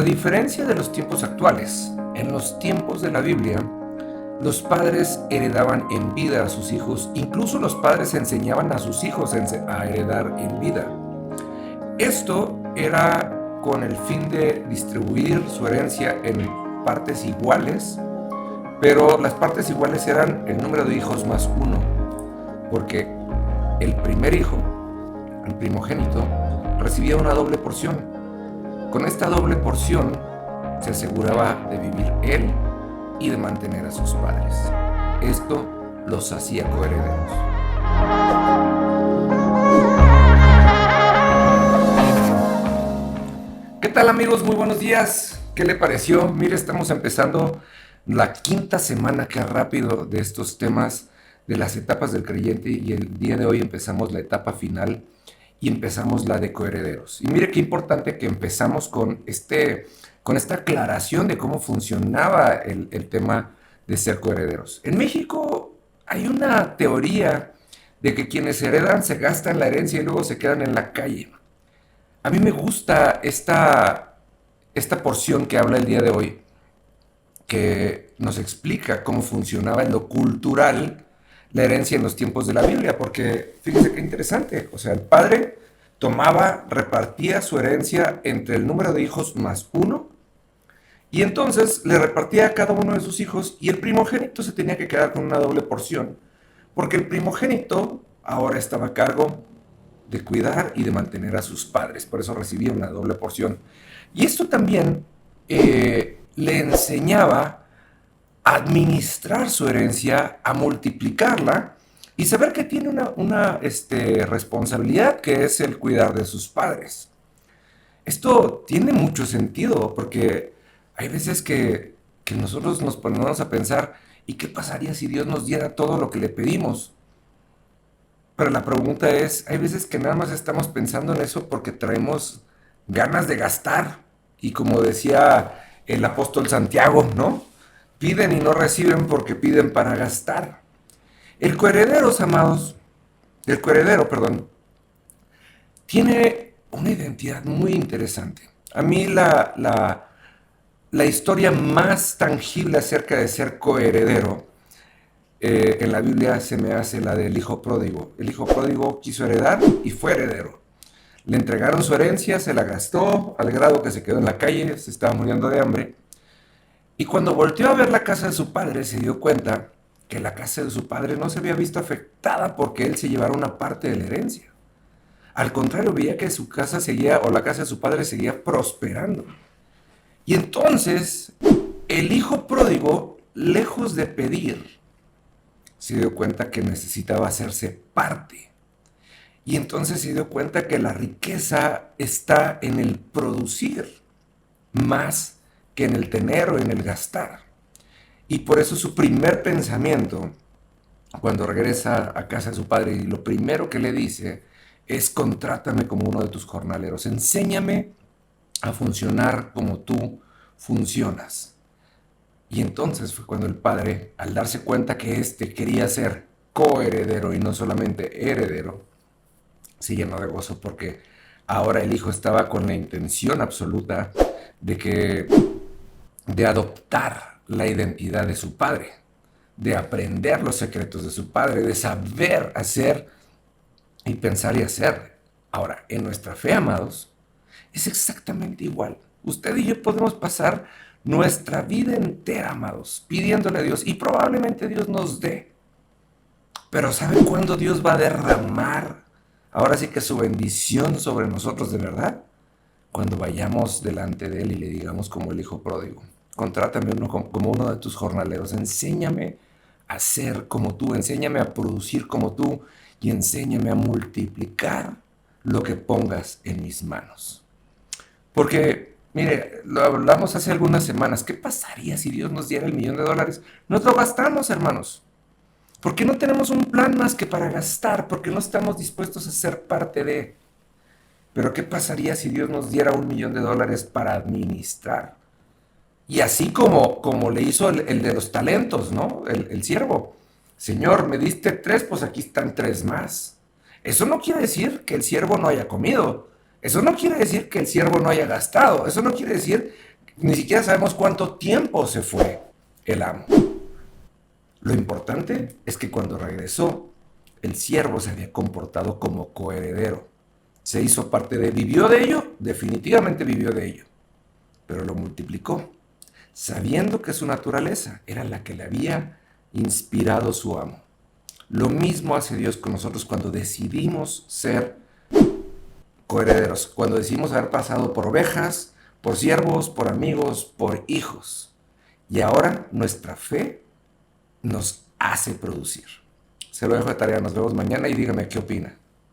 A diferencia de los tiempos actuales, en los tiempos de la Biblia, los padres heredaban en vida a sus hijos, incluso los padres enseñaban a sus hijos a heredar en vida. Esto era con el fin de distribuir su herencia en partes iguales, pero las partes iguales eran el número de hijos más uno, porque el primer hijo, el primogénito, recibía una doble porción. Con esta doble porción se aseguraba de vivir él y de mantener a sus padres. Esto los hacía coherederos. ¿Qué tal, amigos? Muy buenos días. ¿Qué le pareció? Mire, estamos empezando la quinta semana, qué rápido, de estos temas de las etapas del creyente, y el día de hoy empezamos la etapa final y empezamos la de coherederos. Y mire qué importante que empezamos con esta aclaración de cómo funcionaba el tema de ser coherederos. En México hay una teoría de que quienes heredan se gastan la herencia y luego se quedan en la calle. A mí me gusta esta porción que habla el día de hoy, que nos explica cómo funcionaba en lo cultural la herencia en los tiempos de la Biblia, porque fíjense qué interesante. O sea, el padre repartía su herencia entre el número de hijos más uno, y entonces le repartía a cada uno de sus hijos, y el primogénito se tenía que quedar con una doble porción, porque el primogénito ahora estaba a cargo de cuidar y de mantener a sus padres, por eso recibía una doble porción. Y esto también le enseñaba a administrar su herencia, a multiplicarla y saber que tiene una responsabilidad, que es el cuidar de sus padres. Esto tiene mucho sentido, porque hay veces que nosotros nos ponemos a pensar, ¿y qué pasaría si Dios nos diera todo lo que le pedimos? Pero la pregunta es, hay veces que nada más estamos pensando en eso porque traemos ganas de gastar. Y como decía el apóstol Santiago, ¿no? Piden y no reciben porque piden para gastar. El coheredero, amados, tiene una identidad muy interesante. A mí la historia más tangible acerca de ser coheredero en la Biblia se me hace la del hijo pródigo. El hijo pródigo quiso heredar y fue heredero. Le entregaron su herencia, se la gastó al grado que se quedó en la calle, se estaba muriendo de hambre. Y cuando volteó a ver la casa de su padre, se dio cuenta que la casa de su padre no se había visto afectada porque él se llevara una parte de la herencia. Al contrario, veía que su casa seguía, o la casa de su padre seguía prosperando. Y entonces, el hijo pródigo, lejos de pedir, se dio cuenta que necesitaba hacerse parte. Y entonces se dio cuenta que la riqueza está en el producir, más que en el tener o en el gastar. Y por eso su primer pensamiento, cuando regresa a casa de su padre, y lo primero que le dice es: contrátame como uno de tus jornaleros, enséñame a funcionar como tú funcionas. Y entonces fue cuando el padre, al darse cuenta que quería ser coheredero y no solamente heredero, se llenó de gozo, porque ahora el hijo estaba con la intención absoluta de adoptar la identidad de su padre, de aprender los secretos de su padre, de saber hacer y pensar y hacer. Ahora, en nuestra fe, amados, es exactamente igual. Usted y yo podemos pasar nuestra vida entera, amados, pidiéndole a Dios, y probablemente Dios nos dé. Pero ¿saben cuándo Dios va a derramar ahora sí que su bendición sobre nosotros de verdad? Cuando vayamos delante de Él y le digamos como el hijo pródigo: contrátame como uno de tus jornaleros, enséñame a ser como tú, enséñame a producir como tú, y enséñame a multiplicar lo que pongas en mis manos. Porque, mire, lo hablamos hace algunas semanas, ¿qué pasaría si Dios nos diera $1,000,000? Nos lo gastamos, hermanos. ¿Por qué no tenemos un plan más que para gastar? Porque no estamos dispuestos a ser parte de. Pero ¿qué pasaría si Dios nos diera $1,000,000 para administrar? Y así como le hizo el de los talentos, ¿no? El siervo. Señor, me diste 3, pues aquí están 3 más. Eso no quiere decir que el siervo no haya comido. Eso no quiere decir que el siervo no haya gastado. Eso no quiere decir Ni siquiera sabemos cuánto tiempo se fue el amo. Lo importante es que cuando regresó, el siervo se había comportado como coheredero. Se hizo parte de, vivió de ello, definitivamente vivió de ello, pero lo multiplicó, sabiendo que su naturaleza era la que le había inspirado su amo. Lo mismo hace Dios con nosotros cuando decidimos ser coherederos, cuando decidimos haber pasado por ovejas, por siervos, por amigos, por hijos. Y ahora nuestra fe nos hace producir. Se lo dejo de tarea, nos vemos mañana y dígame qué opina.